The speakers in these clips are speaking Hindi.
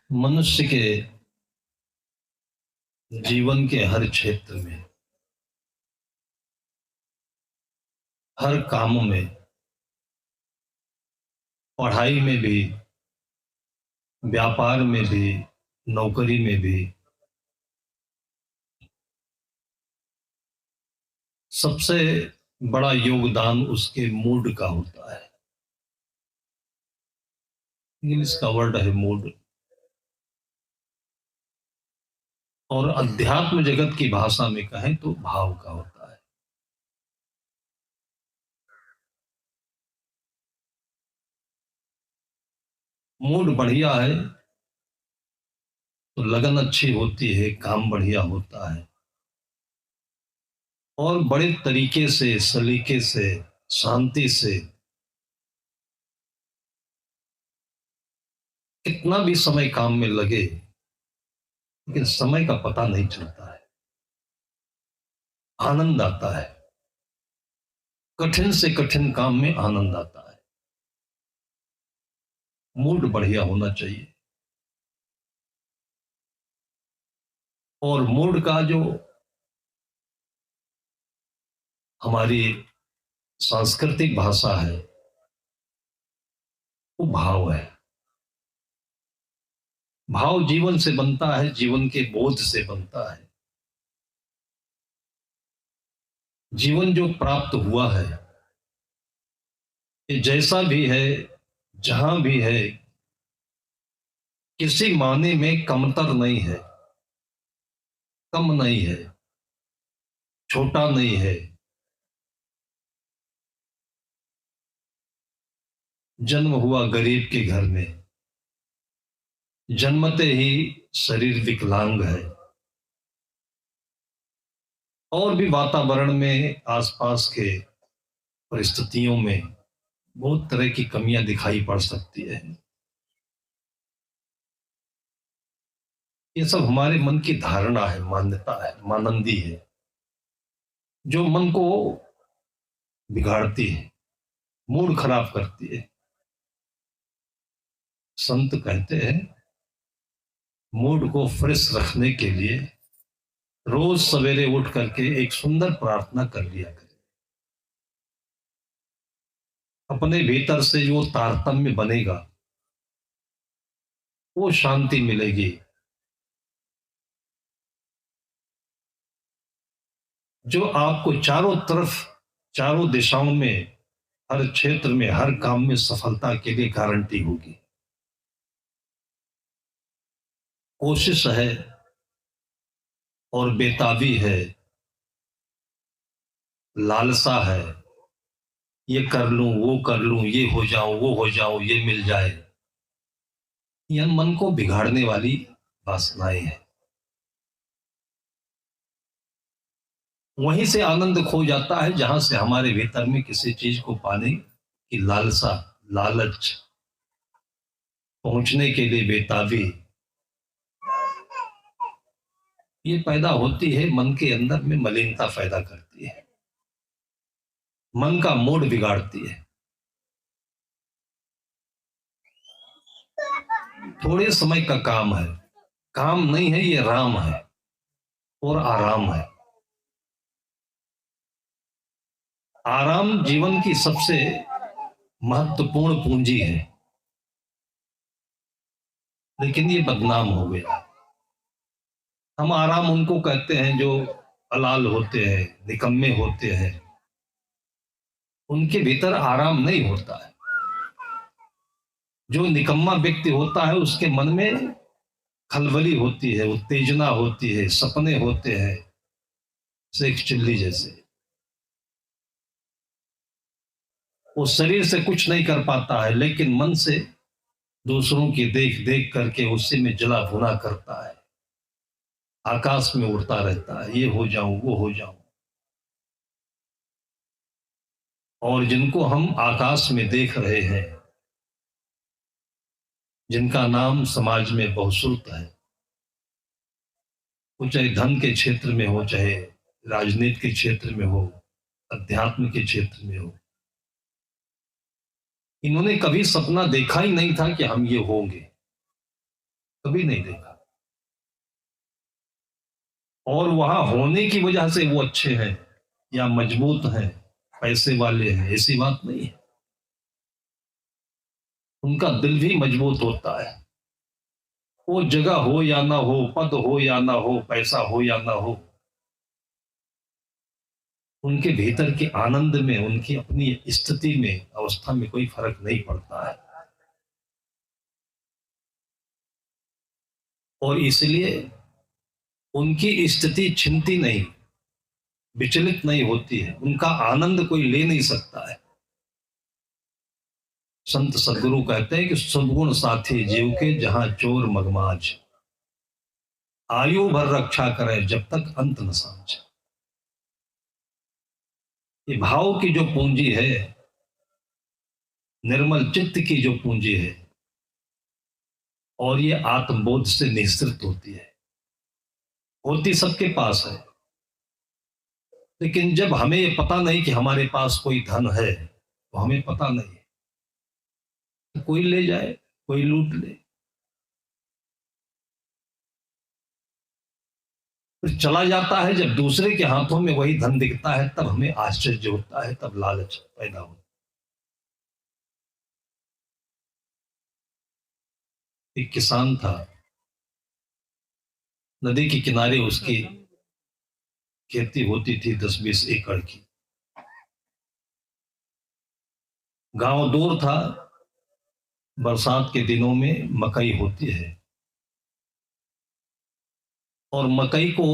मनुष्य के जीवन के हर क्षेत्र में, हर काम में, पढ़ाई में भी, व्यापार में भी, नौकरी में भी सबसे बड़ा योगदान उसके मूड का होता है। इंग्लिश का वर्ड है मूड, और अध्यात्म जगत की भाषा में कहें तो भाव का होता है। मूड बढ़िया है तो लगन अच्छी होती है, काम बढ़िया होता है और बड़े तरीके से, सलीके से, शांति से कितना भी समय काम में लगे लेकिन समय का पता नहीं चलता है, आनंद आता है। कठिन से कठिन काम में आनंद आता है। मूड बढ़िया होना चाहिए। और मूड का जो हमारी सांस्कृतिक भाषा है वो भाव है। भाव जीवन से बनता है, जीवन के बोध से बनता है। जीवन जो प्राप्त हुआ है, ये जैसा भी है, जहां भी है, किसी माने में कमतर नहीं है, कम नहीं है, छोटा नहीं है। जन्म हुआ गरीब के घर में, जन्मते ही शरीर विकलांग है, और भी वातावरण में, आसपास के परिस्थितियों में बहुत तरह की कमियां दिखाई पड़ सकती है। ये सब हमारे मन की धारणा है, मान्यता है, मानंदी है, जो मन को बिगाड़ती है, मूड खराब करती है। संत कहते हैं मूड को फ्रेश रखने के लिए रोज सवेरे उठ करके एक सुंदर प्रार्थना कर लिया करें। अपने भीतर से जो तारतम्य बनेगा वो शांति मिलेगी। जो आपको चारों तरफ, चारों दिशाओं में, हर क्षेत्र में, हर काम में सफलता के लिए गारंटी होगी। कोशिश है और बेताबी है, लालसा है, ये कर लूं, वो कर लूं, ये हो जाऊं, वो हो जाऊं, ये मिल जाए, यह मन को बिगाड़ने वाली वासनाएं हैं। वहीं से आनंद खो जाता है जहां से हमारे भीतर में किसी चीज को पाने की लालसा, लालच, पहुंचने के लिए बेताबी, ये पैदा होती है। मन के अंदर में मलिनता पैदा करती है, मन का मूड बिगाड़ती है। थोड़े समय का काम है, काम नहीं है, ये राम है और आराम है। आराम जीवन की सबसे महत्वपूर्ण पूंजी है, लेकिन ये बदनाम हो गया। हम आराम उनको कहते हैं जो अलाल होते हैं, निकम्मे होते हैं। उनके भीतर आराम नहीं होता है। जो निकम्मा व्यक्ति होता है उसके मन में खलबली होती है, उत्तेजना होती है, सपने होते हैं शेख चिल्ली जैसे। वो शरीर से कुछ नहीं कर पाता है लेकिन मन से दूसरों की देख देख करके उसी में जला भुना करता है, आकाश में उड़ता रहता है, ये हो जाऊं, वो हो जाऊं। और जिनको हम आकाश में देख रहे हैं, जिनका नाम समाज में बहुश्रुत है, वो चाहे धन के क्षेत्र में हो, चाहे राजनीति के क्षेत्र में हो, अध्यात्म के क्षेत्र में हो, इन्होंने कभी सपना देखा ही नहीं था कि हम ये होंगे। कभी नहीं देखा। और वहां होने की वजह से वो अच्छे हैं या मजबूत हैं, पैसे वाले हैं, ऐसी बात नहीं है। उनका दिल भी मजबूत होता है। वो जगह हो या ना हो, पद हो या ना हो, पैसा हो या ना हो, उनके भीतर के आनंद में, उनकी अपनी स्थिति में, अवस्था में कोई फर्क नहीं पड़ता है। और इसलिए उनकी स्थिति छिनती नहीं, विचलित नहीं होती है, उनका आनंद कोई ले नहीं सकता है। संत सदगुरु कहते हैं कि सद्गुण साथी जीव के जहां चोर मगमाज, आयु भर रक्षा करे जब तक अंत न समझ। ये भाव की जो पूंजी है, निर्मल चित्त की जो पूंजी है, और ये आत्मबोध से निःसृत होती है, होती सबके पास है। लेकिन जब हमें ये पता नहीं कि हमारे पास कोई धन है, तो हमें पता नहीं है, तो कोई ले जाए, कोई लूट ले। फिर चला जाता है, जब दूसरे के हाथों में वही धन दिखता है, तब हमें आश्चर्य होता है, तब लालच पैदा होता है। एक किसान था, नदी के किनारे उसकी खेती होती थी 10-20 एकड़ की। गांव दूर था, बरसात के दिनों में मकई होती है और मकई को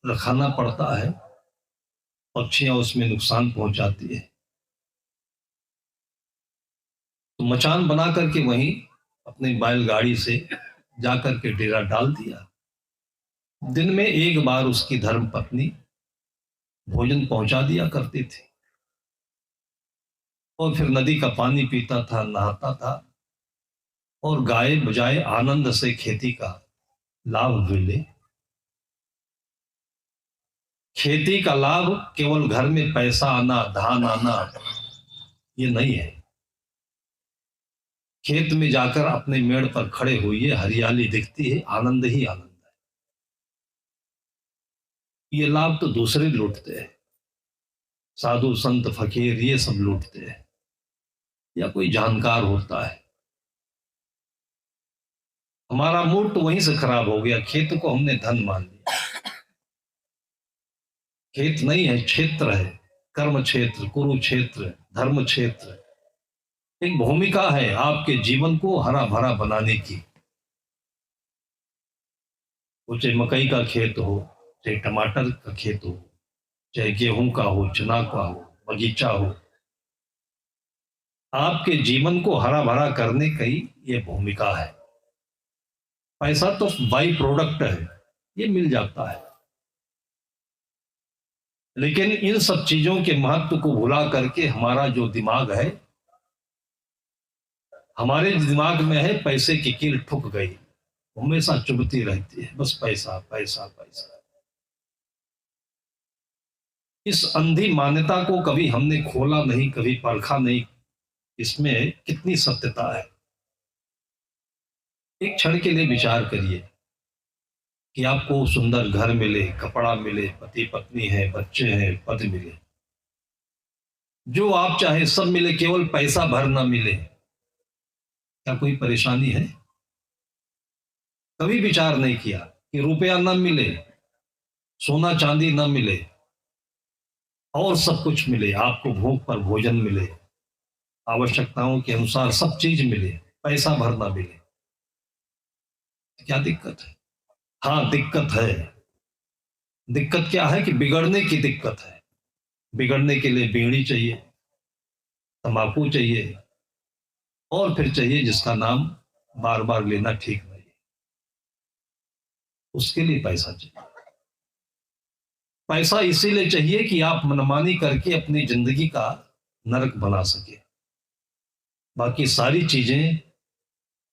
रखाना पड़ता है, पक्षियां उसमें नुकसान पहुंचाती है। तो मचान बना करके वहीं अपनी बैलगाड़ी से जाकर के डेरा डाल दिया। दिन में एक बार उसकी धर्म पत्नी भोजन पहुंचा दिया करती थी, और फिर नदी का पानी पीता था, नहाता था, और गाए बजाए आनंद से खेती का लाभ भी ले। खेती का लाभ केवल घर में पैसा आना, धान आना, ये नहीं है। खेत में जाकर अपने मेड़ पर खड़े हुए, हरियाली दिखती है, आनंद ही आनंद है। ये लाभ तो दूसरे लूटते हैं, साधु संत फकीर ये सब लूटते हैं, या कोई जानकार होता है। हमारा मूड तो वहीं से खराब हो गया, खेत को हमने धन मान लिया। खेत नहीं है, क्षेत्र है, कर्म क्षेत्र, कुरुक्षेत्र, धर्म क्षेत्र। एक भूमिका है आपके जीवन को हरा भरा बनाने की। वो चाहे मकई का खेत हो, चाहे टमाटर का खेत हो, चाहे गेहूं का हो, चना का हो, बगीचा हो, आपके जीवन को हरा भरा करने की ये भूमिका है। पैसा तो बाई प्रोडक्ट है, ये मिल जाता है। लेकिन इन सब चीजों के महत्व को भुला करके हमारा जो दिमाग है, हमारे दिमाग में है पैसे की कील ठुक गई, हमेशा चुभती रहती है, बस पैसा पैसा पैसा। इस अंधी मान्यता को कभी हमने खोला नहीं, कभी परखा नहीं, इसमें कितनी सत्यता है। एक क्षण के लिए विचार करिए कि आपको सुंदर घर मिले, कपड़ा मिले, पति पत्नी है, बच्चे हैं, पद मिले, जो आप चाहे सब मिले, केवल पैसा भर ना मिले, क्या कोई परेशानी है? कभी विचार नहीं किया कि रुपया ना मिले, सोना चांदी ना मिले, और सब कुछ मिले, आपको भूख पर भोजन मिले, आवश्यकताओं के अनुसार सब चीज मिले, पैसा भर ना मिले, क्या दिक्कत है? हाँ दिक्कत है। दिक्कत क्या है कि बिगड़ने की दिक्कत है। बिगड़ने के लिए बीड़ी चाहिए, तंबाकू चाहिए, और फिर चाहिए जिसका नाम बार बार लेना ठीक नहीं, उसके लिए पैसा चाहिए। पैसा इसीलिए चाहिए कि आप मनमानी करके अपनी जिंदगी का नरक बना सके। बाकी सारी चीजें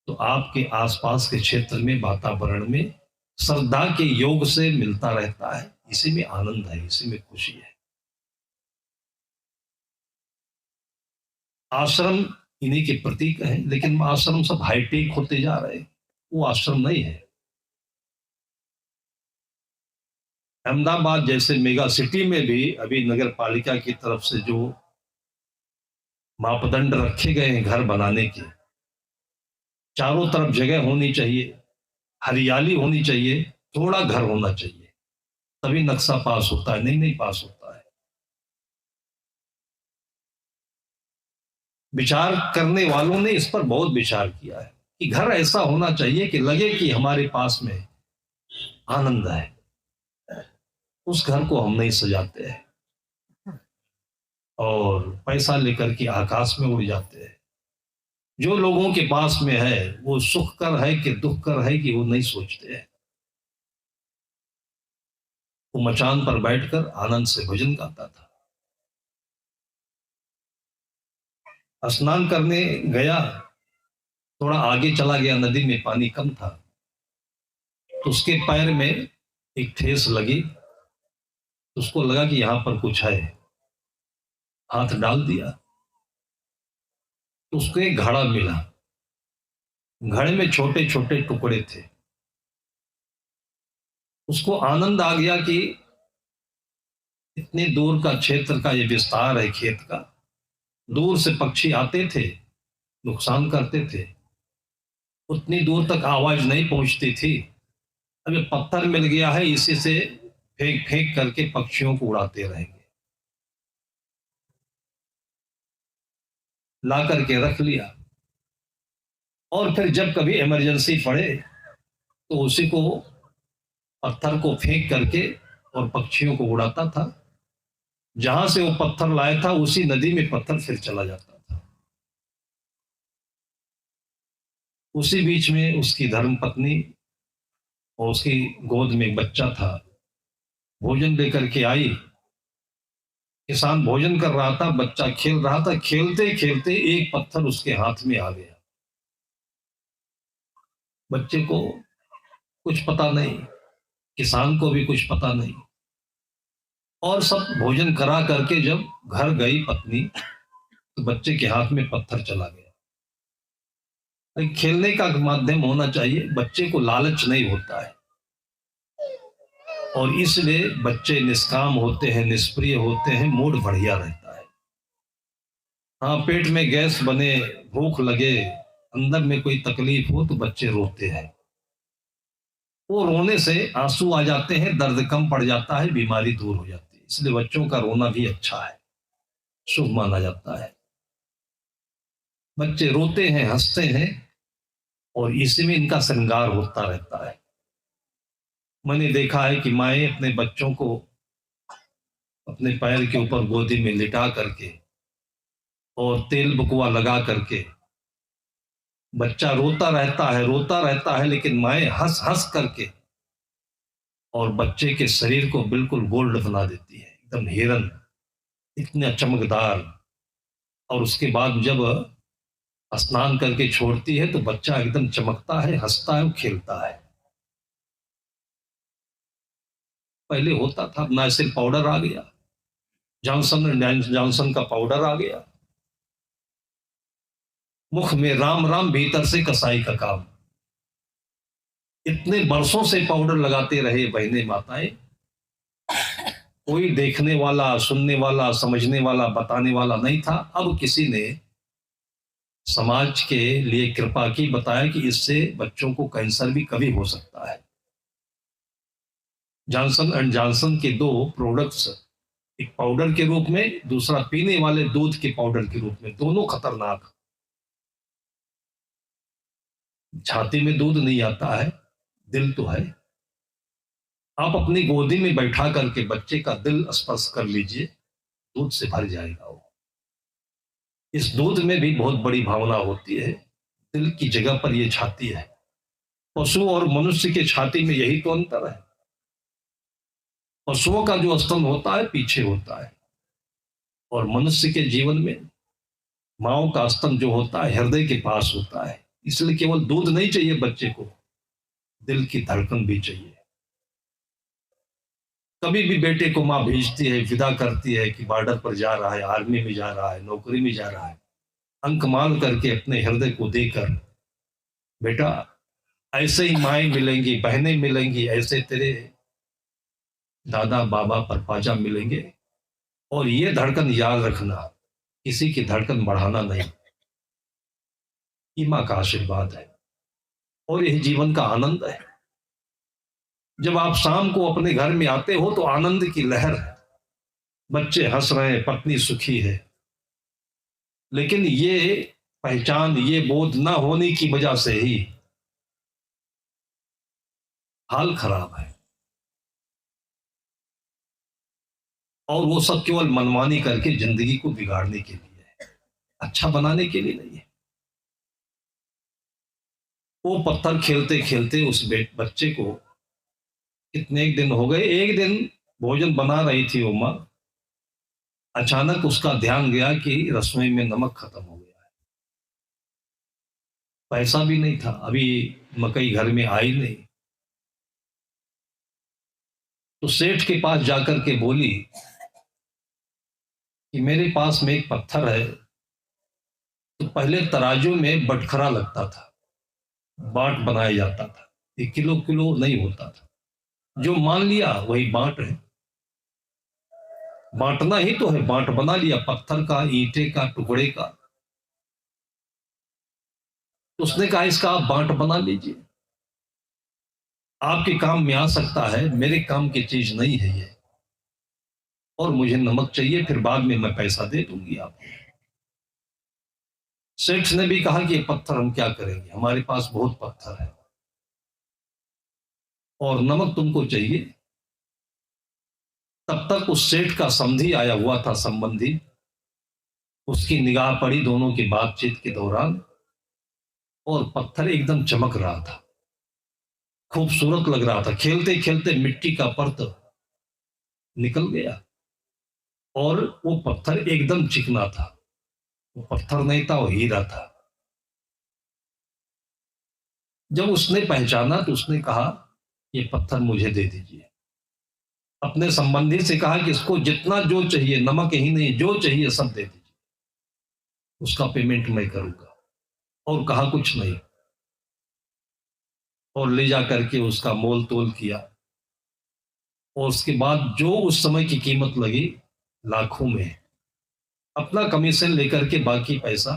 तो आपके आसपास के क्षेत्र में, वातावरण में श्रद्धा के योग से मिलता रहता है। इसी में आनंद है, इसी में खुशी है। आश्रम इन्हीं के प्रतीक हैं, लेकिन आश्रम सब हाईटेक होते जा रहे हैं। वो आश्रम नहीं है। अहमदाबाद जैसे मेगा सिटी में भी अभी नगर पालिका की तरफ से जो मापदंड रखे गए हैं घर बनाने के, चारों तरफ जगह होनी चाहिए, हरियाली होनी चाहिए, थोड़ा घर होना चाहिए, तभी नक्शा पास होता है, नहीं नहीं पास होता है। विचार करने वालों ने इस पर बहुत विचार किया है कि घर ऐसा होना चाहिए कि लगे कि हमारे पास में आनंद है। उस घर को हम नहीं सजाते हैं और पैसा लेकर के आकाश में उड़ जाते हैं। जो लोगों के पास में है वो सुख कर है कि दुख कर है कि वो नहीं सोचते हैं। वो मचान पर बैठकर आनंद से भजन गाता था। स्नान करने गया, थोड़ा आगे चला गया, नदी में पानी कम था, तो उसके पैर में एक ठेस लगी। उसको लगा कि यहां पर कुछ है, हाथ डाल दिया तो उसको एक घड़ा मिला। घड़े में छोटे छोटे टुकड़े थे। उसको आनंद आ गया कि इतने दूर का क्षेत्र का ये विस्तार है खेत का, दूर से पक्षी आते थे, नुकसान करते थे, उतनी दूर तक आवाज नहीं पहुंचती थी। अब ये पत्थर मिल गया है, इसी से फेंक फेंक करके पक्षियों को उड़ाते रहेंगे। ला करके रख लिया और फिर जब कभी इमरजेंसी पड़े तो उसी को, पत्थर को फेंक करके और पक्षियों को उड़ाता था। जहां से वो पत्थर लाया था उसी नदी में पत्थर फिर चला जाता था। उसी बीच में उसकी धर्मपत्नी और उसकी गोद में एक बच्चा था, भोजन लेकर के आई। किसान भोजन कर रहा था, बच्चा खेल रहा था, खेलते खेलते एक पत्थर उसके हाथ में आ गया। बच्चे को कुछ पता नहीं, किसान को भी कुछ पता नहीं, और सब भोजन करा करके जब घर गई पत्नी तो बच्चे के हाथ में पत्थर चला गया। खेलने का माध्यम होना चाहिए, बच्चे को लालच नहीं होता है और इसलिए बच्चे निष्काम होते हैं, निष्प्रिय होते हैं, मूड बढ़िया रहता है। हाँ, पेट में गैस बने, भूख लगे, अंदर में कोई तकलीफ हो तो बच्चे रोते हैं। वो रोने से आंसू आ जाते हैं, दर्द कम पड़ जाता है, बीमारी दूर हो जाती है। इसलिए बच्चों का रोना भी अच्छा है, शुभ माना जाता है। बच्चे रोते हैं, हंसते हैं और इसी में इनका श्रृंगार होता रहता है। मैंने देखा है कि माएँ अपने बच्चों को अपने पैर के ऊपर गोदी में लिटा करके और तेल बुकवा लगा करके, बच्चा रोता रहता है, रोता रहता है, लेकिन माएँ हंस हंस करके और बच्चे के शरीर को बिल्कुल गोल्ड बना देती है, एकदम हिरन, इतना चमकदार। और उसके बाद जब स्नान करके छोड़ती है तो बच्चा एकदम चमकता है, हंसता है, खेलता है। पहले होता था, नाइसिल पाउडर आ गया, जॉनसन एंड जॉनसन का पाउडर आ गया, मुख में राम राम, भीतर से कसाई का काम। इतने बरसों से पाउडर लगाते रहे बहने माताएं, कोई देखने वाला, सुनने वाला, समझने वाला, बताने वाला नहीं था। अब किसी ने समाज के लिए कृपा की, बताया कि इससे बच्चों को कैंसर भी कभी हो सकता है। जॉनसन एंड जॉनसन के दो प्रोडक्ट्स, एक पाउडर के रूप में, दूसरा पीने वाले दूध के पाउडर के रूप में, दोनों खतरनाक। छाती में दूध नहीं आता है, दिल तो है। आप अपनी गोदी में बैठा करके बच्चे का दिल स्पर्श कर लीजिए, दूध से भर जाएगा वो। इस दूध में भी बहुत बड़ी भावना होती है, दिल की जगह पर ये छाती है। पशु और मनुष्य के छाती में यही तो अंतर है। पशुओं का जो स्तन होता है पीछे होता है और मनुष्य के जीवन में माओ का स्तन जो होता है हृदय के पास होता है। इसलिए केवल दूध नहीं चाहिए बच्चे को, दिल की धड़कन भी चाहिए। कभी भी बेटे को माँ भेजती है, विदा करती है कि बॉर्डर पर जा रहा है, आर्मी में जा रहा है, नौकरी में जा रहा है, अंक मान करके अपने हृदय को देकर, बेटा ऐसे ही माएँ मिलेंगी, बहनें मिलेंगी, ऐसे तेरे दादा, बाबा, परपाजा मिलेंगे। और ये धड़कन याद रखना, किसी की धड़कन बढ़ाना नहीं, ये माँ का आशीर्वाद है और यही जीवन का आनंद है। जब आप शाम को अपने घर में आते हो तो आनंद की लहर है, बच्चे हंस रहे हैं, पत्नी सुखी है। लेकिन ये पहचान, ये बोध ना होने की वजह से ही हाल खराब है। और वो सब केवल मनमानी करके जिंदगी को बिगाड़ने के लिए है, अच्छा बनाने के लिए नहीं है। वो पत्थर खेलते खेलते उस बच्चे को कितने दिन हो गए, एक दिन भोजन बना रही थी वो माँ, अचानक उसका ध्यान गया कि रसोई में नमक खत्म हो गया है। पैसा भी नहीं था, अभी मकई घर में आई नहीं। तो सेठ के पास जाकर के बोली कि मेरे पास में एक पत्थर है। तो पहले तराजू में बटखरा लगता था, बाट बनाया जाता था, ये किलो किलो नहीं होता था। जो मान लिया वही बाट है, बांटना ही तो है, बाट बना लिया पत्थर का, ईंटे का, टुकड़े का। तो उसने कहा इसका आप बांट बना लीजिए, आपके काम में आ सकता है, मेरे काम की चीज नहीं है ये, और मुझे नमक चाहिए, फिर बाद में मैं पैसा दे दूंगी आपको। सेठ ने भी कहा कि ये पत्थर हम क्या करेंगे, हमारे पास बहुत पत्थर है और नमक तुमको चाहिए। तब तक उस सेठ का समधी आया हुआ था, संबंधी। उसकी निगाह पड़ी दोनों की बातचीत के दौरान और पत्थर एकदम चमक रहा था, खूबसूरत लग रहा था। खेलते खेलते मिट्टी का परत निकल गया और वो पत्थर एकदम चिकना था। वो पत्थर नहीं था, वो हीरा था। जब उसने पहचाना तो उसने कहा ये पत्थर मुझे दे दीजिए। अपने संबंधी से कहा कि इसको जितना जो चाहिए, नमक ही नहीं, जो चाहिए सब दे दीजिए, उसका पेमेंट मैं करूंगा। और कहा कुछ नहीं, और ले जा करके उसका मोल तोल किया। और उसके बाद जो उस समय की कीमत लगी लाखों में, अपना कमीशन लेकर के बाकी पैसा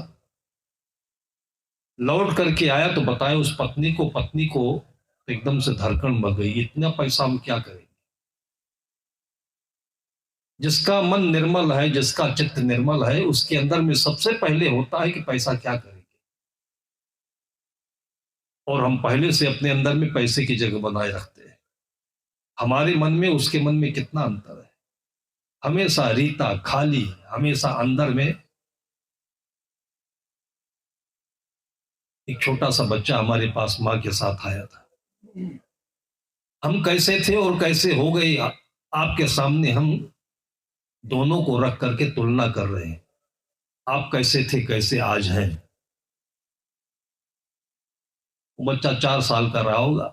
लौट करके आया तो बताया उस पत्नी को एकदम से धड़कन बढ़ गई, इतना पैसा हम क्या करेंगे। जिसका मन निर्मल है, जिसका चित्त निर्मल है, उसके अंदर में सबसे पहले होता है कि पैसा क्या करेंगे। और हम पहले से अपने अंदर में पैसे की जगह बनाए रखते हैं। हमारे मन में उसके मन में कितना अंतर है। हमेशा रीता खाली, हमेशा अंदर में। एक छोटा सा बच्चा हमारे पास माँ के साथ आया था। हम कैसे थे और कैसे हो गए, आपके सामने हम दोनों को रख करके तुलना कर रहे हैं। आप कैसे थे, कैसे आज हैं। वो बच्चा 4 साल का रहा होगा,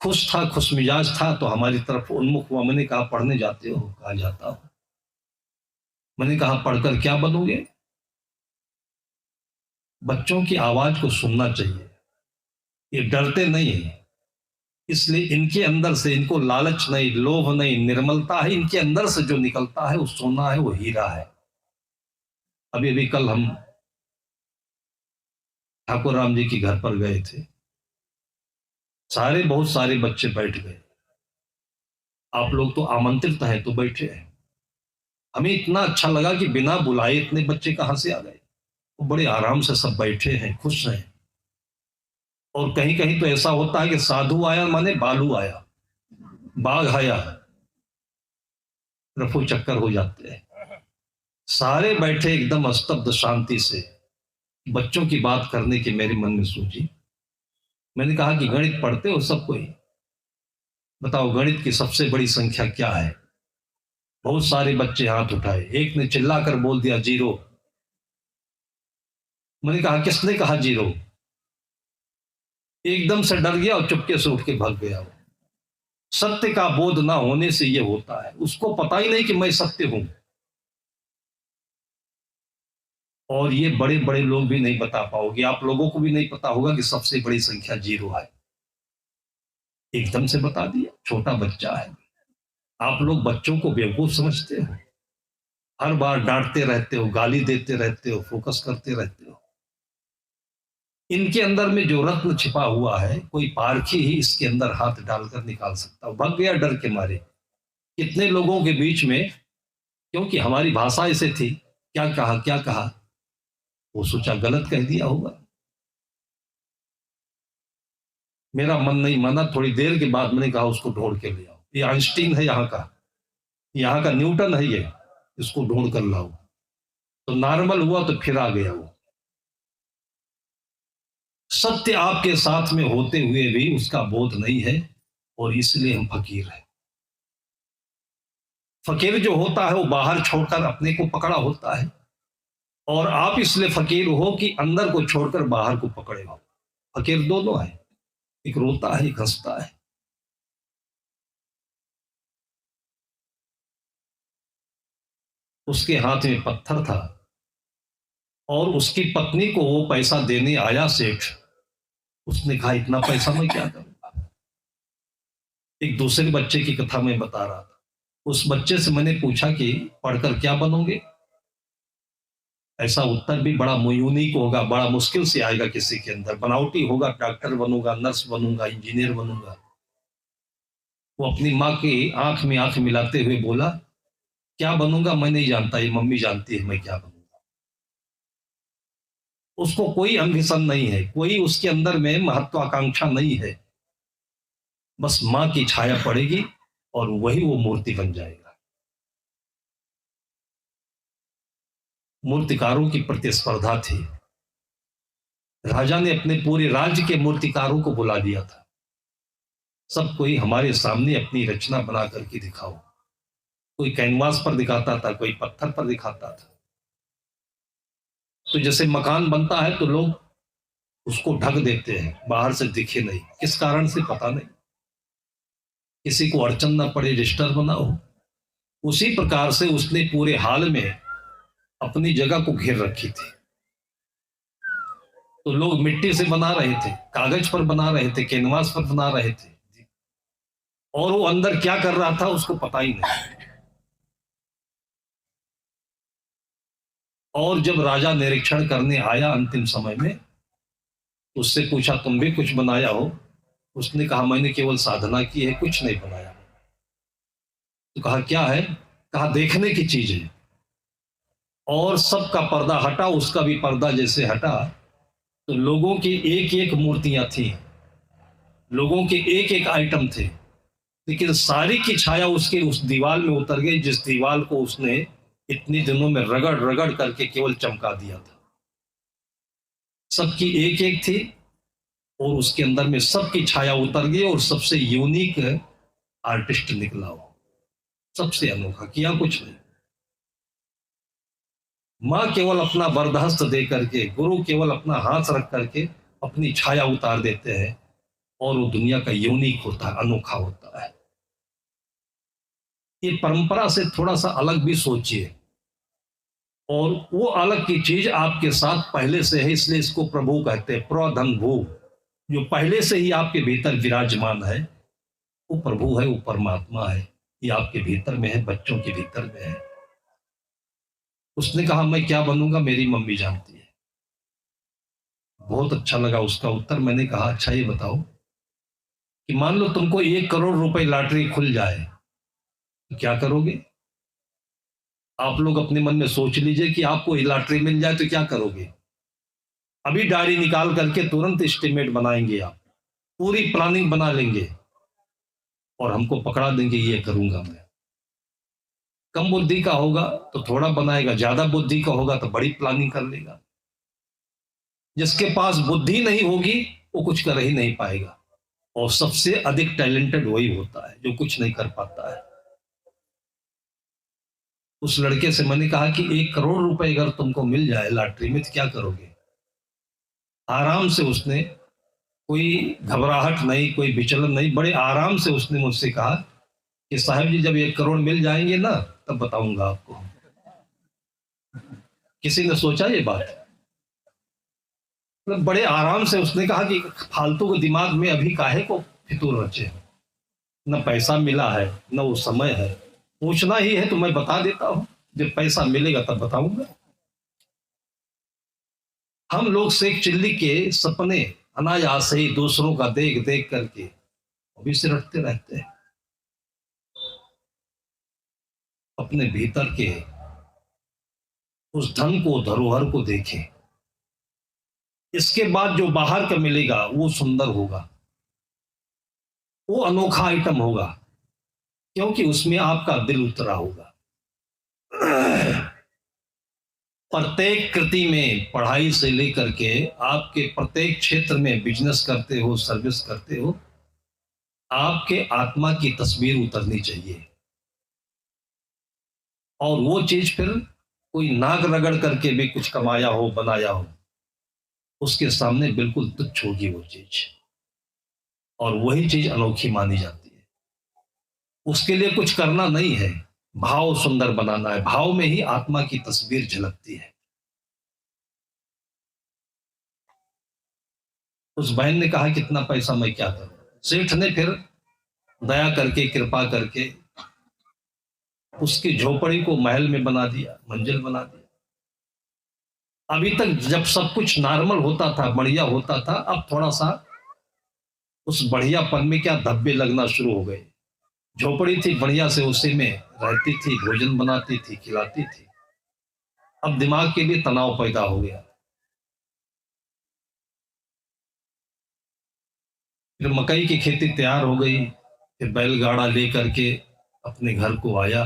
खुश था, खुश मिजाज था, तो हमारी तरफ उन्मुख हुआ। मैंने कहा पढ़ने जाते हो? कहा जाता हूं। मैंने कहा पढ़कर क्या बनोगे? बच्चों की आवाज को सुनना चाहिए, ये डरते नहीं है, इसलिए इनके अंदर से, इनको लालच नहीं, लोभ नहीं, निर्मलता है। इनके अंदर से जो निकलता है वो सोना है, वो हीरा है। अभी अभी कल हम ठाकुर राम जी के घर पर गए थे, बहुत सारे बच्चे बैठ गए। आप लोग तो आमंत्रित हैं तो बैठे हैं। हमें इतना अच्छा लगा कि बिना बुलाए इतने बच्चे कहां से आ गए। वो बड़े आराम से सब बैठे हैं, खुश हैं। और कहीं कहीं तो ऐसा होता है कि साधु आया माने बालू आया, बाघ आया, रफू चक्कर हो जाते हैं। सारे बैठे एकदम स्तब्ध शांति से, बच्चों की बात करने की मेरे मन में सूझी। मैंने कहा कि गणित पढ़ते हो सब कोई? बताओ गणित की सबसे बड़ी संख्या क्या है? बहुत सारे बच्चे हाथ उठाए। एक ने चिल्लाकर बोल दिया 0। मैंने कहा किसने कहा 0? एकदम से डर गया और चुपके से उठ के भाग गया। वो सत्य का बोध ना होने से ये होता है, उसको पता ही नहीं कि मैं सत्य हूं। और ये बड़े बड़े लोग भी नहीं बता पाओगे, आप लोगों को भी नहीं पता होगा कि सबसे बड़ी संख्या 0 है। एकदम से बता दिया, छोटा बच्चा है। आप लोग बच्चों को बेवकूफ समझते हो, हर बार डांटते रहते हो, गाली देते रहते हो, फोकस करते रहते हो। इनके अंदर में जो रत्न छिपा हुआ है, कोई पारखी ही इसके अंदर हाथ डालकर निकाल सकता हो। भाग गया डर के मारे। कितने लोगों के बीच में, क्योंकि हमारी भाषा ऐसे थी, क्या कहा क्या कहा, वो सोचा गलत कह दिया होगा, मेरा मन नहीं माना। थोड़ी देर के बाद मैंने कहा उसको ढूंढ के ले आओ, ये आइंस्टीन है यहाँ का न्यूटन है ये, इसको ढूंढ कर लाओ। तो नॉर्मल हुआ तो फिर आ गया वो। सत्य आपके साथ में होते हुए भी उसका बोध नहीं है, और इसलिए हम फकीर हैं। फकीर जो होता है वो बाहर छोड़कर अपने को पकड़ा होता है, और आप इसलिए फकीर हो कि अंदर को छोड़कर बाहर को पकड़े हो। फकीर दोनों है, एक रोता है एक हंसता है। उसके हाथ में पत्थर था, और उसकी पत्नी को वो पैसा देने आया सेठ। उसने कहा इतना पैसा मैं क्या करूंगा। एक दूसरे बच्चे की कथा मैं बता रहा था। उस बच्चे से मैंने पूछा कि पढ़कर क्या बनोगे। ऐसा उत्तर भी बड़ा यूनिक होगा, बड़ा मुश्किल से आएगा किसी के अंदर, बनावटी होगा। डॉक्टर बनूंगा, नर्स बनूंगा, इंजीनियर बनूंगा। वो अपनी माँ की आंख में आंख मिलाते हुए बोला, क्या बनूंगा मैं नहीं जानता, ये मम्मी जानती है मैं क्या बनूंगा। उसको कोई एम्बिशन नहीं है, कोई उसके अंदर में महत्वाकांक्षा नहीं है। बस माँ की छाया पड़ेगी और वही वो मूर्ति बन जाएगा। मूर्तिकारों की प्रतिस्पर्धा थी। राजा ने अपने पूरे राज्य के मूर्तिकारों को बुला दिया था। सब कोई हमारे सामने अपनी रचना बना करके दिखाओ। कोई कैनवास पर दिखाता था, कोई पत्थर पर दिखाता था। तो जैसे मकान बनता है तो लोग उसको ढक देते हैं, बाहर से दिखे नहीं, किस कारण से पता नहीं, किसी को अड़चन ना पड़े, डिस्टर्ब ना हो। उसी प्रकार से उसने पूरे हाल में अपनी जगह को घेर रखी थी। तो लोग मिट्टी से बना रहे थे, कागज पर बना रहे थे, कैनवास पर बना रहे थे, और वो अंदर क्या कर रहा था उसको पता ही नहीं। और जब राजा निरीक्षण करने आया अंतिम समय में, उससे पूछा तुम भी कुछ बनाया हो। उसने कहा मैंने केवल साधना की है, कुछ नहीं बनाया। तो कहा क्या है। कहा देखने की चीज है। और सबका पर्दा हटा, उसका भी पर्दा जैसे हटा, तो लोगों की एक एक मूर्तियां थी, लोगों के एक एक आइटम थे, लेकिन सारी की छाया उसके उस दीवार में उतर गई, जिस दीवार को उसने इतने दिनों में रगड़ रगड़ करके केवल चमका दिया था। सबकी एक एक थी, और उसके अंदर में सबकी छाया उतर गई, और सबसे यूनिक आर्टिस्ट निकला हो, सबसे अनोखा, किया कुछ नहीं। माँ केवल अपना बरदहस्त दे करके, गुरु केवल अपना हाथ रख करके अपनी छाया उतार देते हैं, और वो दुनिया का यूनिक होता है, अनोखा होता है। ये परंपरा से थोड़ा सा अलग भी सोचिए, और वो अलग की चीज आपके साथ पहले से है, इसलिए इसको प्रभु कहते हैं, प्रधन भू। जो पहले से ही आपके भीतर विराजमान है, वो प्रभु है, वो परमात्मा है। ये आपके भीतर में है, बच्चों के भीतर में है। उसने कहा मैं क्या बनूंगा मेरी मम्मी जानती है। बहुत अच्छा लगा उसका उत्तर। मैंने कहा अच्छा ये बताओ कि मान लो तुमको 1 करोड़ रुपए लॉटरी खुल जाए, तो क्या करोगे। आप लोग अपने मन में सोच लीजिए कि आपको ये लॉटरी मिल जाए तो क्या करोगे। अभी डायरी निकाल करके तुरंत एस्टिमेट बनाएंगे, आप पूरी प्लानिंग बना लेंगे, और हमको पकड़ा देंगे ये करूंगा मैं। कम बुद्धि का होगा तो थोड़ा बनाएगा, ज्यादा बुद्धि का होगा तो बड़ी प्लानिंग कर लेगा। जिसके पास बुद्धि नहीं होगी वो कुछ कर ही नहीं पाएगा, और सबसे अधिक टैलेंटेड वही होता है जो कुछ नहीं कर पाता है। उस लड़के से मैंने कहा कि 1 करोड़ रुपए अगर तुमको मिल जाए लॉटरी में तो क्या करोगे। आराम से उसने, कोई घबराहट नहीं, कोई विचलन नहीं, बड़े आराम से उसने मुझसे कहा कि साहब जी जब 1 करोड़ मिल जाएंगे ना तब बताऊंगा आपको। किसी ने सोचा ये बात? मतलब बड़े आराम से उसने कहा कि फालतू के दिमाग में अभी काहे को फितूर रचे हो, न पैसा मिला है न वो समय है, पूछना ही है तो मैं बता देता हूँ, जब पैसा मिलेगा तब बताऊंगा। हम लोग शेख चिल्ली के सपने अनायास ही दूसरों का देख देख करके अभी से रटते रहते हैं। अपने भीतर के उस धन को, धरोहर को देखें, इसके बाद जो बाहर का मिलेगा वो सुंदर होगा, वो अनोखा आइटम होगा, क्योंकि उसमें आपका दिल उतरा होगा। प्रत्येक कृति में, पढ़ाई से लेकर के आपके प्रत्येक क्षेत्र में बिजनेस करते हो, सर्विस करते हो, आपके आत्मा की तस्वीर उतरनी चाहिए। और वो चीज फिर कोई नाक रगड़ करके भी कुछ कमाया हो, बनाया हो, उसके सामने बिल्कुल तुच्छ होगी वो चीज, और वही चीज अनोखी मानी जाती है। उसके लिए कुछ करना नहीं है, भाव सुंदर बनाना है, भाव में ही आत्मा की तस्वीर झलकती है। उस बहन ने कहा कितना पैसा मैं क्या करूं? सेठ ने फिर दया करके, कृपा करके उसकी झोपड़ी को महल में बना दिया, मंजिल बना दिया। अभी तक जब सब कुछ नॉर्मल होता था, बढ़िया होता था, अब थोड़ा सा उस बढ़ियापन में क्या धब्बे लगना शुरू हो गए। झोपड़ी थी बढ़िया से, उसी में रहती थी, भोजन बनाती थी, खिलाती थी, अब दिमाग के लिए तनाव पैदा हो गया। फिर मकई की खेती तैयार हो गई, फिर बैलगाड़ा लेकर के अपने घर को आया,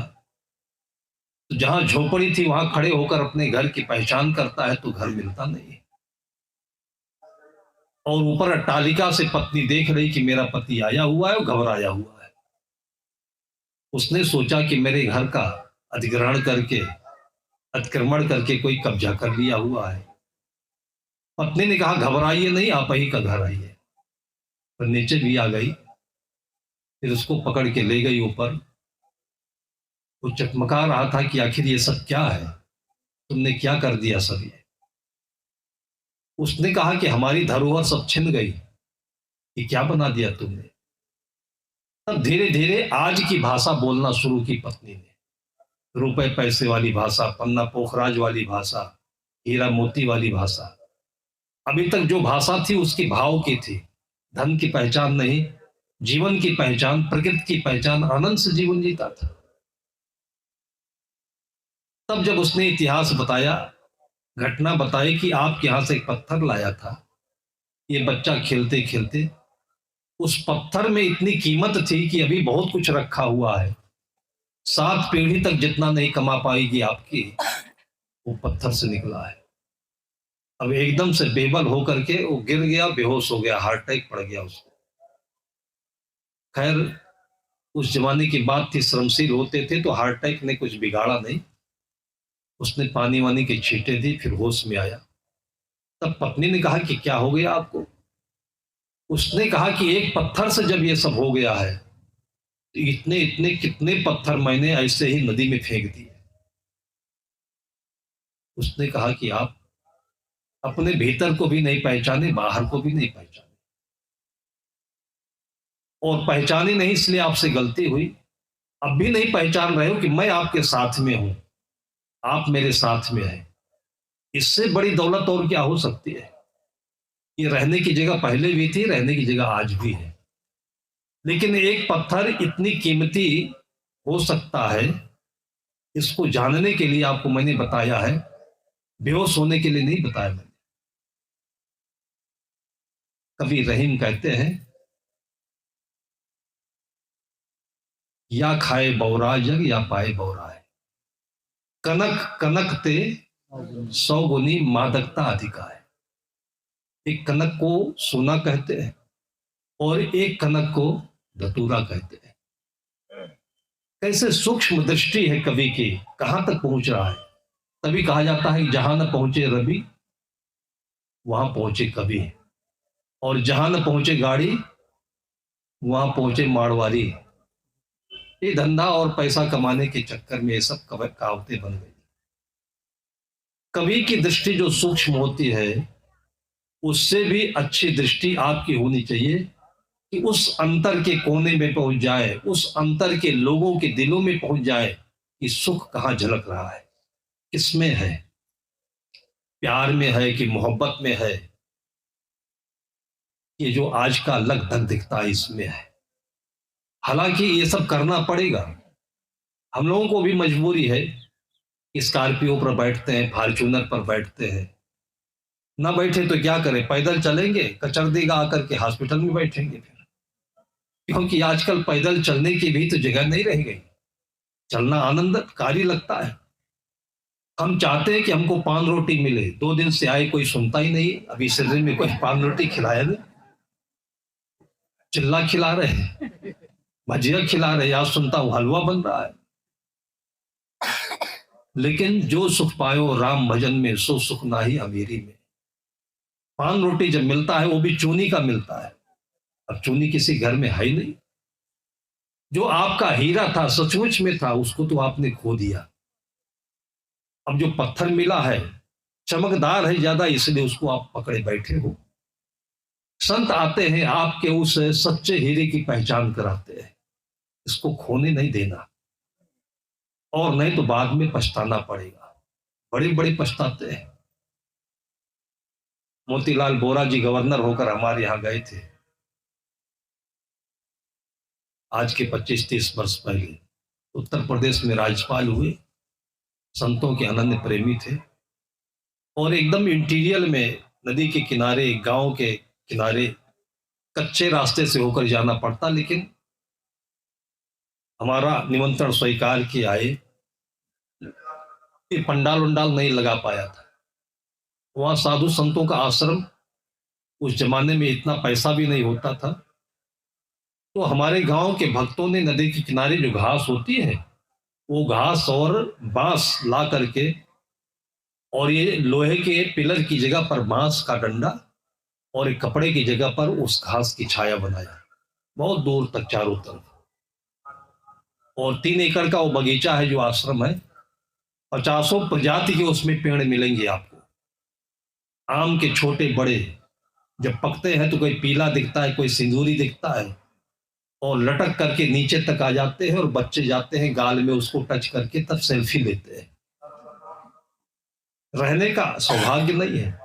तो जहां झोपड़ी थी वहां खड़े होकर अपने घर की पहचान करता है तो घर मिलता नहीं है। और ऊपर अट्टालिका से पत्नी देख रही कि मेरा पति आया हुआ है और घबराया हुआ है। उसने सोचा कि मेरे घर का अधिग्रहण करके, अतिक्रमण करके कोई कब्जा कर लिया हुआ है। पत्नी ने कहा घबराइए नहीं, आप ही का घर आइए। पर नीचे भी आ गई, फिर उसको पकड़ के ले गई ऊपर। वो चकमका रहा था कि आखिर ये सब क्या है, तुमने क्या कर दिया सब ये। उसने कहा कि हमारी धरोहर सब छिन गई, ये क्या बना दिया तुमने। तब धीरे धीरे आज की भाषा बोलना शुरू की पत्नी ने, रुपए पैसे वाली भाषा, पन्ना पोखराज वाली भाषा, हीरा मोती वाली भाषा। अभी तक जो भाषा थी उसकी भाव की थी, धन की पहचान नहीं, जीवन की पहचान, प्रकृति की पहचान, आनंद से जीवन जीता था। तब जब उसने इतिहास बताया, घटना बताई कि आपके यहां से एक पत्थर लाया था, ये बच्चा खेलते खेलते, उस पत्थर में इतनी कीमत थी कि अभी बहुत कुछ रखा हुआ है, 7 पीढ़ी तक जितना नहीं कमा पाएगी आपकी, वो पत्थर से निकला है। अब एकदम से बेबल होकर के वो गिर गया, बेहोश हो गया, हार्ट अटैक पड़ गया उसको। खैर उस जमाने की बात थी, श्रमशील होते थे तो हार्ट अटैक ने कुछ बिगाड़ा नहीं। उसने पानी वानी के छींटे दी, फिर होश में आया। तब पत्नी ने कहा कि क्या हो गया आपको। उसने कहा कि एक पत्थर से जब ये सब हो गया है, तो इतने इतने कितने पत्थर मैंने ऐसे ही नदी में फेंक दिए। उसने कहा कि आप अपने भीतर को भी नहीं पहचाने, बाहर को भी नहीं पहचाने, और पहचाने नहीं इसलिए आपसे गलती हुई, अब भी नहीं पहचान रहे हो कि मैं आपके साथ में हूं, आप मेरे साथ में हैं। इससे बड़ी दौलत और क्या हो सकती है। ये रहने की जगह पहले भी थी, रहने की जगह आज भी है, लेकिन एक पत्थर इतनी कीमती हो सकता है, इसको जानने के लिए आपको मैंने बताया है, बेहोश होने के लिए नहीं बताया मैंने। कभी रहीम कहते हैं, या खाए बौरा जग या पाए बौरा है, कनक कनक ते 100 गुनी मादकता अधिका है। एक कनक को सोना कहते हैं और एक कनक को धतूरा कहते हैं। कैसे सूक्ष्म दृष्टि है कवि की, कहां तक पहुंच रहा है। तभी कहा जाता है कि जहां न पहुंचे रवि वहां पहुंचे कवि, और जहां न पहुंचे गाड़ी वहां पहुंचे मारवाड़ी। ये धंधा और पैसा कमाने के चक्कर में ये सब कहावतें बन गई। कवि की दृष्टि जो सूक्ष्म होती है, उससे भी अच्छी दृष्टि आपकी होनी चाहिए कि उस अंतर के कोने में पहुंच जाए, उस अंतर के लोगों के दिलों में पहुंच जाए कि सुख कहाँ झलक रहा है, किसमें है, प्यार में है कि मोहब्बत में है। ये जो आज का अलग ढंग दिखता है इसमें है। हालांकि ये सब करना पड़ेगा, हम लोगों को भी मजबूरी है। स्कॉर्पियो पर बैठते हैं, फॉर्च्यूनर पर बैठते हैं, ना बैठे तो क्या करें, पैदल चलेंगे, कचर देगा आकर के हॉस्पिटल में बैठेंगे फिर, क्योंकि आजकल पैदल चलने की भी तो जगह नहीं रह गई। चलना आनंदकारी लगता है। हम चाहते हैं कि हमको पान रोटी मिले, 2 दिन से आए कोई सुनता ही नहीं, अभी शरीर में कोई पान रोटी खिलाया नहीं। चिल्ला खिला रहे, भजिया खिला रहे, आज सुनता हूं हलवा बन रहा है। लेकिन जो सुख पायो राम भजन में, सो सुख नाही अमीरी में। पान रोटी जब मिलता है वो भी चूनी का मिलता है, अब चूनी किसी घर में है ही नहीं। जो आपका हीरा था, सचमुच में था, उसको तो आपने खो दिया। अब जो पत्थर मिला है चमकदार है ज्यादा, इसलिए उसको आप पकड़े बैठे हो। संत आते हैं, आपके उस सच्चे हीरे की पहचान कराते हैं, इसको खोने नहीं देना, और नहीं तो बाद में पछताना पड़ेगा। बड़े बड़े पछताते हैं। मोतीलाल बोरा जी गवर्नर होकर हमारे यहां गए थे, आज के 25-30 वर्ष पहले। उत्तर प्रदेश में राज्यपाल हुए, संतों के अनन्य प्रेमी थे, और एकदम इंटीरियर में नदी के किनारे, गांव के किनारे, कच्चे रास्ते से होकर जाना पड़ता, लेकिन हमारा निमंत्रण स्वीकार किए आए। ये पंडाल उंडाल नहीं लगा पाया था, वहां साधु संतों का आश्रम, उस जमाने में इतना पैसा भी नहीं होता था, तो हमारे गांव के भक्तों ने नदी के किनारे जो घास होती है, वो घास और बांस ला करके, और ये लोहे के पिलर की जगह पर बांस का डंडा, और एक कपड़े की जगह पर उस घास की छाया बनाया, बहुत दूर तक चारों तरफ। और 3 एकड़ का वो बगीचा है जो आश्रम है, 50 प्रजाति के उसमें पेड़ मिलेंगे आपको, आम के छोटे बड़े। जब पकते हैं तो कोई पीला दिखता है, कोई सिंदूरी दिखता है, और लटक करके नीचे तक आ जाते हैं, और बच्चे जाते हैं गाल में उसको टच करके तब सेल्फी लेते हैं। रहने का सौभाग्य नहीं है।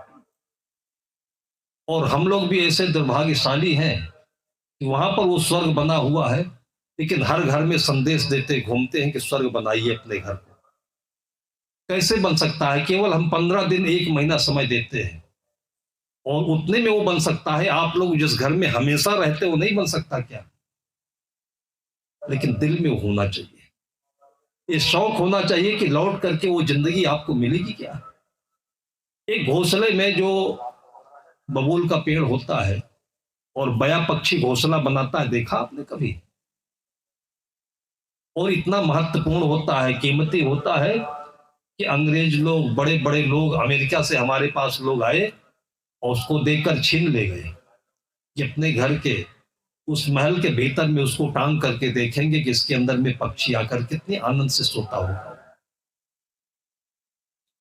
और हम लोग भी ऐसे दुर्भाग्यशाली हैं कि वहां पर वो स्वर्ग बना हुआ है, लेकिन हर घर में संदेश देते घूमते हैं कि स्वर्ग बनाइए अपने घर को। कैसे बन सकता है? केवल हम 15 दिन 1 महीना समय देते हैं, और उतने में वो बन सकता है। आप लोग जिस घर में हमेशा रहते हो नहीं बन सकता क्या? लेकिन दिल में होना चाहिए, ये शौक होना चाहिए कि लौट करके वो जिंदगी आपको मिलेगी क्या। एक घोंसले में जो बबूल का पेड़ होता है और बया पक्षी घोंसला बनाता है, देखा आपने कभी? और इतना महत्वपूर्ण होता है, कीमती होता है कि अंग्रेज लोग, बड़े बड़े लोग अमेरिका से हमारे पास लोग आए और उसको देखकर छीन ले गए कि अपने घर के उस महल के भीतर में उसको टांग करके देखेंगे कि इसके अंदर में पक्षी आकर कितने आनंद से सोता होगा।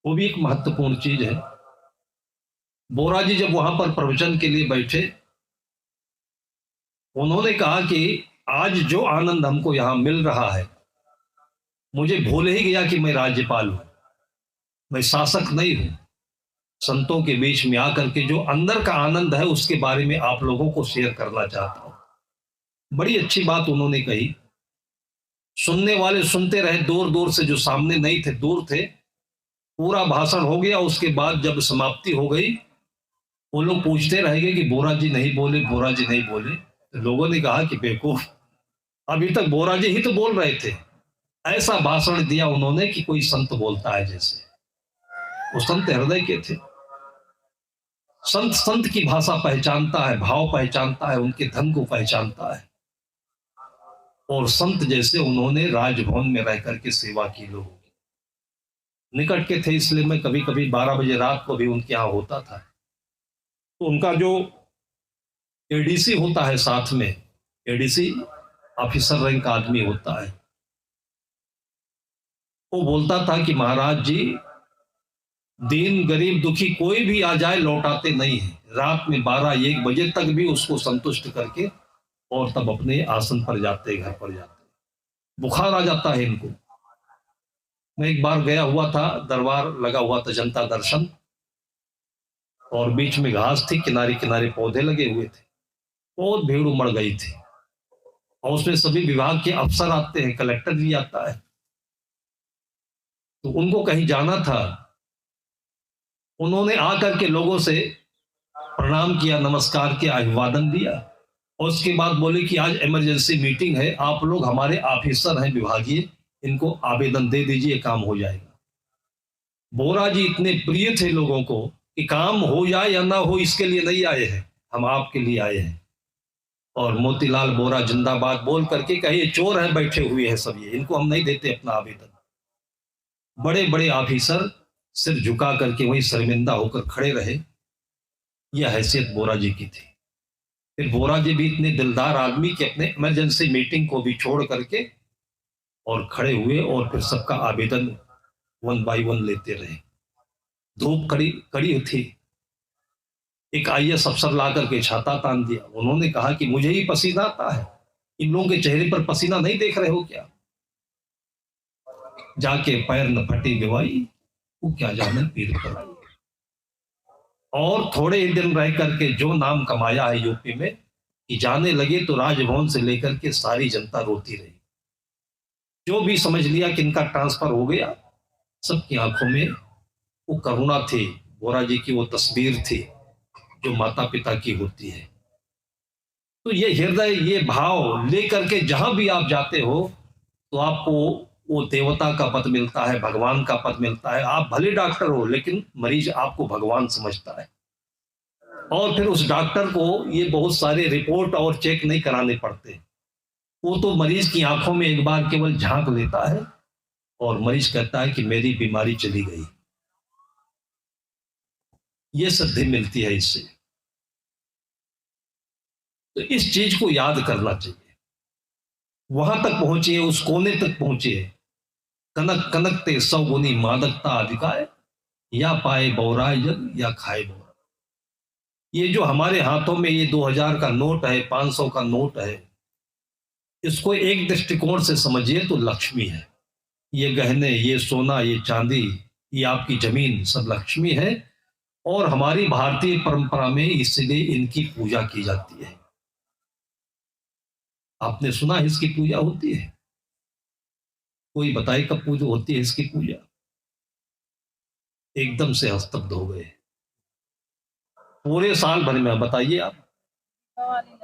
वो भी एक महत्वपूर्ण चीज है। बोरा जी जब वहां पर प्रवचन के लिए बैठे, उन्होंने कहा कि आज जो आनंद हमको यहां मिल रहा है, मुझे भूल ही गया कि मैं राज्यपाल हूं, मैं शासक नहीं हूं। संतों के बीच में आकर के जो अंदर का आनंद है उसके बारे में आप लोगों को शेयर करना चाहता हूं। बड़ी अच्छी बात उन्होंने कही। सुनने वाले सुनते रहे, दूर दूर से, जो सामने नहीं थे दूर थे। पूरा भाषण हो गया, उसके बाद जब समाप्ति हो गई, वो लोग पूछते रह गए कि बोरा जी नहीं बोले, बोरा जी नहीं बोले। तो लोगों ने कहा कि बेवकूफ, अभी तक बोरा जी ही तो बोल रहे थे। ऐसा भाषण दिया उन्होंने कि कोई संत बोलता है जैसे। वो संत हृदय के थे। संत संत की भाषा पहचानता है, भाव पहचानता है, उनके धन को पहचानता है। और संत जैसे उन्होंने राजभवन में रह करके सेवा की लोगों की। निकट के थे, इसलिए मैं कभी कभी 12 बजे रात को भी उनके यहाँ होता था। तो उनका जो एडीसी होता है साथ में, एडीसी ऑफिसर रैंक का आदमी होता है, वो बोलता था कि महाराज जी, दीन गरीब दुखी कोई भी आ जाए लौटाते नहीं है, रात में 12-1 बजे तक भी उसको संतुष्ट करके और तब अपने आसन पर जाते, घर पर जाते। बुखार आ जाता है इनको। मैं एक बार गया हुआ था, दरबार लगा हुआ था, जनता दर्शन, और बीच में घास थी, किनारे किनारे पौधे लगे हुए थे, बहुत भीड़ उमड़ गई थी, और उसमें सभी विभाग के अफसर आते हैं, कलेक्टर भी आता है। तो उनको कहीं जाना था, उन्होंने आकर के लोगों से प्रणाम किया, नमस्कार किया, अभिवादन दिया, और उसके बाद बोले कि आज इमरजेंसी मीटिंग है, आप लोग हमारे ऑफिसर हैं विभागीय, इनको आवेदन दे दीजिए, काम हो जाएगा। बोरा जी इतने प्रिय थे लोगों को कि काम हो जाए या ना हो इसके लिए नहीं आए हैं, हम आपके लिए आए हैं। और मोतीलाल बोरा जिंदाबाद बोल करके कहे ये चोर हैं बैठे हुए हैं सब, ये इनको हम नहीं देते अपना आवेदन। बड़े बड़े ऑफिसर सिर झुका करके वहीं शर्मिंदा होकर खड़े रहे। यह हैसियत बोरा जी की थी। फिर बोरा जी भी इतने दिलदार आदमी कि अपने इमरजेंसी मीटिंग को भी छोड़ करके और खड़े हुए और फिर सबका आवेदन 1 बाय 1 लेते रहे। धूप कड़ी कड़ी थी, एक आईएएस अफसर ला करके छाता तान दिया। उन्होंने कहा कि मुझे ही पसीना आता है, इन लोगों के चेहरे पर पसीना नहीं देख रहे हो क्या? जाके पैर न फटी गवाई, वो क्या जाने पीर कराई। और थोड़े ही दिन रह करके जो नाम कमाया है यूपी में कि जाने लगे तो राजभवन से लेकर के सारी जनता रोती रही। जो भी समझ लिया कि इनका ट्रांसफर हो गया, सबकी आंखों में वो करुणा थी, बोरा जी की वो तस्वीर थी जो माता पिता की होती है। तो ये हृदय, ये भाव लेकर के जहां भी आप जाते हो तो आपको वो देवता का पद मिलता है, भगवान का पद मिलता है। आप भले डॉक्टर हो लेकिन मरीज आपको भगवान समझता है। और फिर उस डॉक्टर को ये बहुत सारे रिपोर्ट और चेक नहीं कराने पड़ते, वो तो मरीज की आंखों में एक बार केवल झांक लेता है और मरीज कहता है कि मेरी बीमारी चली गई। ये सिद्धि मिलती है इससे। तो इस चीज को याद करना चाहिए। वहां तक पहुंचे, उस कोने तक पहुंचे, कनक कनक ते 100 गुनी मादकता अधिकाय, या पाए बौराय जग या खाए बौरा। ये जो हमारे हाथों में ये 2000 का नोट है, 500 का नोट है, इसको एक दृष्टिकोण से समझिए तो लक्ष्मी है। ये गहने, ये सोना, ये चांदी, ये आपकी जमीन सब लक्ष्मी है। और हमारी भारतीय परंपरा में इसलिए इनकी पूजा की जाती है। आपने सुना है इसकी पूजा होती है? कोई बताए कब पूजा होती है इसकी पूजा? एकदम से हस्तब्ध हो गए। पूरे साल भर में बताइए आप।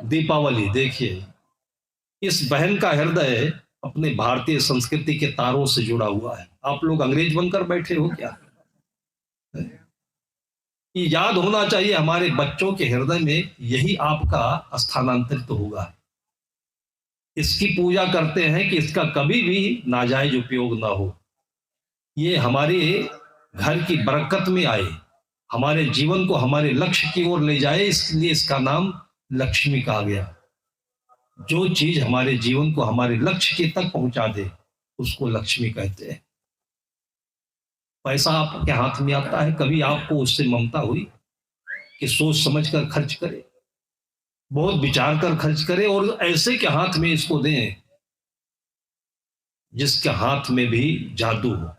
दीपावली देखिए, इस बहन का हृदय अपने भारतीय संस्कृति के तारों से जुड़ा हुआ है। आप लोग अंग्रेज बनकर बैठे हो क्या? ये याद होना चाहिए हमारे बच्चों के हृदय में, यही आपका स्थानांतरित होगा। इसकी पूजा करते हैं कि इसका कभी भी नाजायज उपयोग ना हो, ये हमारे घर की बरकत में आए, हमारे जीवन को हमारे लक्ष्य की ओर ले जाए, इसलिए इसका नाम लक्ष्मी कहा गया। जो चीज हमारे जीवन को हमारे लक्ष्य के तक पहुंचा दे उसको लक्ष्मी कहते हैं। पैसा आपके हाथ में आता है, कभी आपको उससे ममता हुई कि सोच समझ कर खर्च करे, बहुत विचार कर खर्च करे, और ऐसे के हाथ में इसको दें जिसके हाथ में भी जादू हो,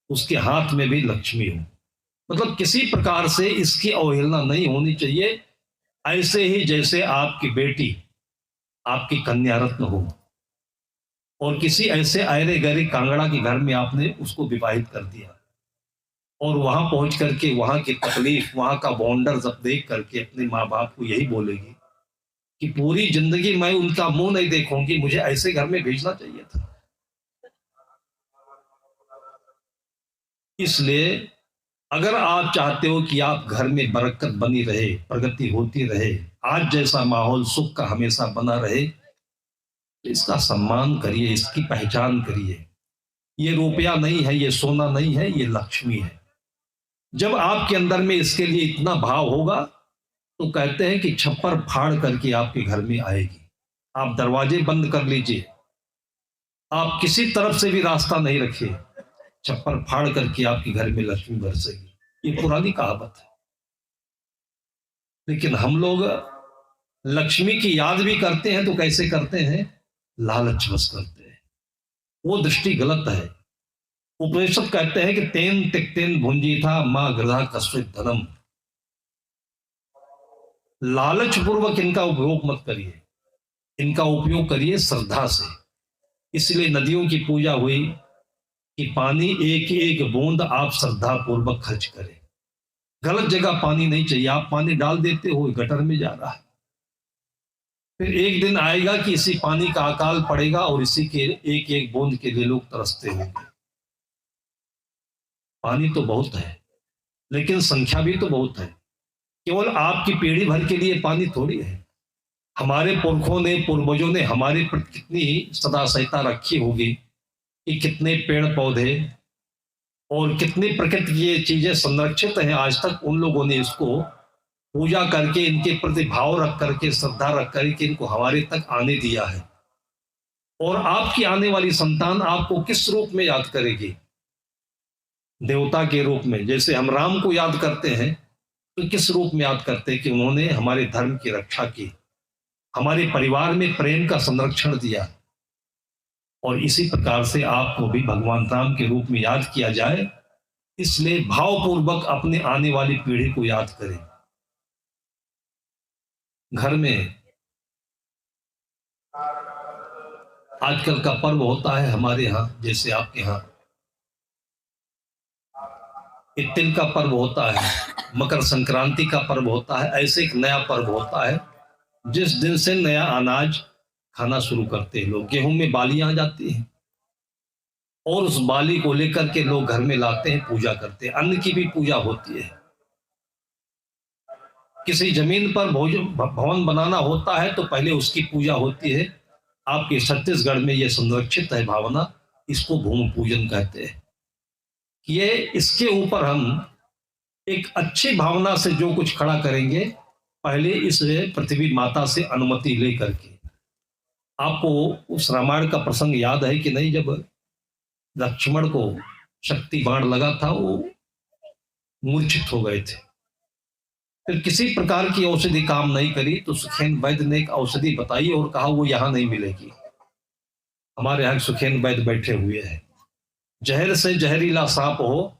उसके हाथ में भी लक्ष्मी हो। मतलब किसी प्रकार से इसकी अवहेलना नहीं होनी चाहिए। ऐसे ही जैसे आपकी बेटी आपकी कन्या रत्न हो और किसी ऐसे अरे गहरे कांगड़ा के घर में आपने उसको विवाहित कर दिया, और वहां पहुंच करके वहां की तकलीफ, वहां का बॉन्डर जब देख करके अपने माँ बाप को यही बोलेगी कि पूरी जिंदगी मैं उनका मुंह नहीं देखूंगी, मुझे ऐसे घर में भेजना चाहिए था। इसलिए अगर आप चाहते हो कि आप घर में बरकत बनी रहे, प्रगति होती रहे, आज जैसा माहौल सुख का हमेशा बना रहे, तो इसका सम्मान करिए, इसकी पहचान करिए। ये रुपया नहीं है, ये सोना नहीं है, ये लक्ष्मी है। जब आपके अंदर में इसके लिए इतना भाव होगा तो कहते हैं कि छप्पर फाड़ करके आपके घर में आएगी। आप दरवाजे बंद कर लीजिए, आप किसी तरफ से भी रास्ता नहीं रखिए, छप्पर फाड़ करके आपके घर में लक्ष्मी बरसेगी। ये पुरानी कहावत है। लेकिन हम लोग लक्ष्मी की याद भी करते हैं तो कैसे करते हैं? लालच बस करते हैं। वो दृष्टि गलत है। उपनिषद कहते हैं कि तेन तिक्तेन भुंजी था माँ गृह कस्वित धनम। लालच पूर्वक इनका उपयोग मत करिए, इनका उपयोग करिए श्रद्धा से। इसलिए नदियों की पूजा हुई कि पानी एक एक बूंद आप श्रद्धा पूर्वक खर्च करें। गलत जगह पानी नहीं चाहिए। आप पानी डाल देते हो, गटर में जा रहा है। फिर एक दिन आएगा कि इसी पानी का अकाल पड़ेगा और इसी के एक एक बूंद के लिए लोग तरसते होंगे। पानी तो बहुत है, लेकिन संख्या भी तो बहुत है। केवल आपकी पीढ़ी भर के लिए पानी थोड़ी है। हमारे पुरखों ने, पूर्वजों ने हमारे प्रति कितनी सदा सहिता रखी होगी कि कितने पेड़ पौधे और कितनी प्रकृति की ये चीजें संरक्षित हैं। आज तक उन लोगों ने इसको पूजा करके, इनके प्रति भाव रख करके, श्रद्धा रख करके इनको हमारे तक आने दिया है। और आपकी आने वाली संतान आपको किस रूप में याद करेगी? देवता के रूप में। जैसे हम राम को याद करते हैं तो किस रूप में याद करते हैं? कि उन्होंने हमारे धर्म की रक्षा की, हमारे परिवार में प्रेम का संरक्षण दिया। और इसी प्रकार से आपको भी भगवान राम के रूप में याद किया जाए, इसलिए भावपूर्वक अपने आने वाली पीढ़ी को याद करें। घर में आजकल का पर्व होता है हमारे यहाँ, जैसे आपके यहाँ एक तिल का पर्व होता है, मकर संक्रांति का पर्व होता है। ऐसे एक नया पर्व होता है जिस दिन से नया अनाज खाना शुरू करते हैं लोग। गेहूं में बालियां आ जाती हैं और उस बाली को लेकर के लोग घर में लाते हैं, पूजा करते हैं। अन्न की भी पूजा होती है। किसी जमीन पर भवन बनाना होता है तो पहले उसकी पूजा होती है। आपके छत्तीसगढ़ में यह संरक्षित है भावना, इसको भूमि पूजन कहते हैं। ये इसके ऊपर हम एक अच्छी भावना से जो कुछ खड़ा करेंगे, पहले इस पृथ्वी माता से अनुमति ले करके। आपको उस रामायण का प्रसंग याद है कि नहीं? जब लक्ष्मण को शक्ति बाण लगा था, वो मूर्छित हो गए थे। फिर किसी प्रकार की औषधि काम नहीं करी तो सुखेन वैद्य ने एक औषधि बताई और कहा वो यहां नहीं मिलेगी। हमारे यहाँ सुखेन वैद्य बैठे हुए हैं। जहर से जहरीला सांप हो,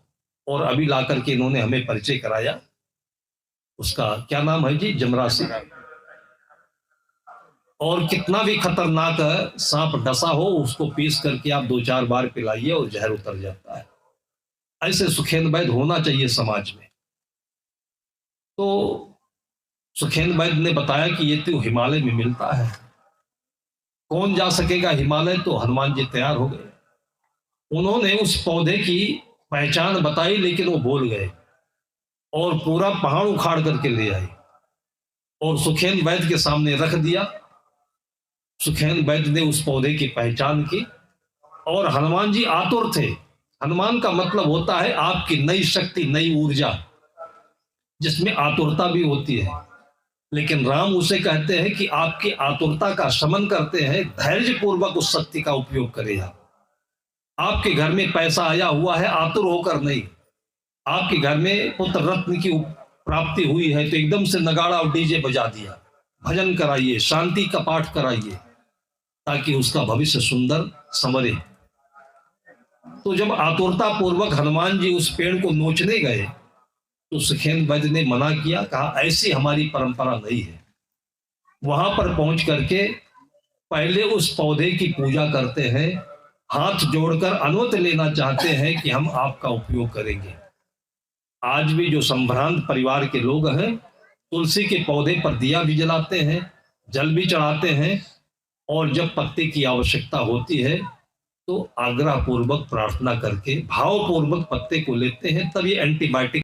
और अभी ला करके इन्होंने हमें परिचय कराया। उसका क्या नाम है जी? जमरासी। और कितना भी खतरनाक सांप डसा हो, उसको पीस करके आप 2-4 बार पिलाइए और जहर उतर जाता है। ऐसे सुखेन वैद्य होना चाहिए समाज में। तो सुखेन वैद्य ने बताया कि ये तो हिमालय में मिलता है। कौन जा सकेगा हिमालय? तो हनुमान जी तैयार हो गए। उन्होंने उस पौधे की पहचान बताई, लेकिन वो भूल गए और पूरा पहाड़ उखाड़ करके ले आए और सुखेन वैद्य के सामने रख दिया। सुखेन वैद्य ने उस पौधे की पहचान की और हनुमान जी आतुर थे। हनुमान का मतलब होता है आपकी नई शक्ति, नई ऊर्जा, जिसमें आतुरता भी होती है। लेकिन राम उसे कहते हैं कि आपकी आतुरता का शमन करते हैं, धैर्य पूर्वक उस शक्ति का उपयोग करें। आपके घर में पैसा आया हुआ है, आतुर होकर नहीं। आपके घर में पुत्र रत्न की प्राप्ति हुई है तो एकदम से नगाड़ा और डीजे बजा दिया। भजन कराइए, शांति का पाठ कराइए, ताकि उसका भविष्य सुंदर संवरे। तो जब आतुरता पूर्वक हनुमान जी उस पेड़ को नोचने गए तो सुखेन वैद्य ने मना किया, कहा ऐसी हमारी परंपरा नहीं है। वहां पर पहुंच करके पहले उस पौधे की पूजा करते हैं, हाथ जोड़कर अनुमति लेना चाहते हैं कि हम आपका उपयोग करेंगे। आज भी जो संभ्रांत परिवार के लोग हैं, तुलसी के पौधे पर दिया भी जलाते हैं, जल भी चढ़ाते हैं, और जब पत्ते की आवश्यकता होती है तो आग्रह पूर्वक प्रार्थना करके भाव पूर्वक पत्ते को लेते हैं। तब ये एंटीबायोटिक